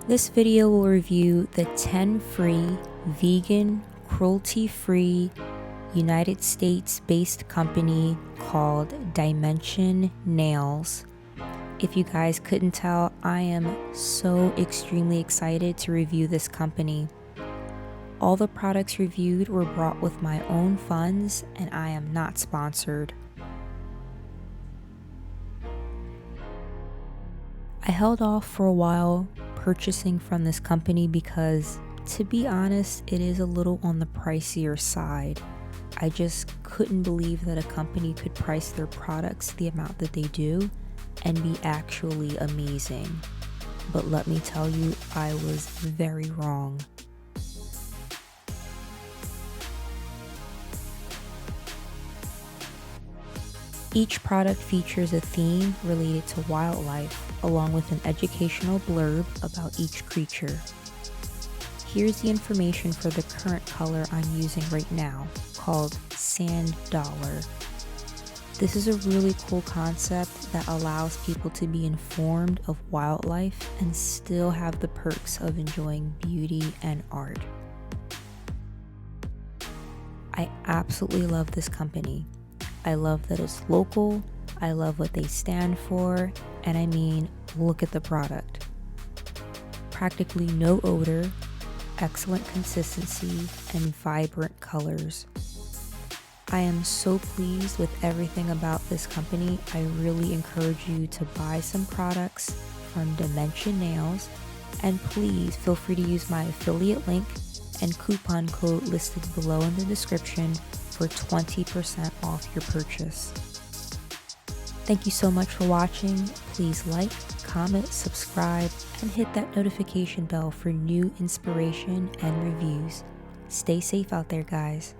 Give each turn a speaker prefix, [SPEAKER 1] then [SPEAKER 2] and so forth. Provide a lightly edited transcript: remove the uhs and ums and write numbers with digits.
[SPEAKER 1] This video will review the 10 free, vegan, cruelty-free, United States-based company called Dimension Nails. If you guys couldn't tell, I am so extremely excited to review this company. All the products reviewed were bought with my own funds, and I am not sponsored. I held off for a while purchasing from this company because, to be honest, it is a little on the pricier side. I just couldn't believe that a company could price their products the amount that they do and be actually amazing. But let me tell you, I was very wrong. Each product features a theme related to wildlife, along with an educational blurb about each creature. Here's the information for the current color I'm using right now, called Sand Dollar. This is a really cool concept that allows people to be informed of wildlife and still have the perks of enjoying beauty and art. I absolutely love this company. I love that it's local, I love what they stand for, and I mean, look at the product. Practically no odor, excellent consistency, and vibrant colors. I am so pleased with everything about this company. I really encourage you to buy some products from Dimension Nails, and please feel free to use my affiliate link and coupon code listed below in the description for 20% off your purchase. Thank you so much for watching. Please like, comment, subscribe, and hit that notification bell for new inspiration and reviews. Stay safe out there, guys.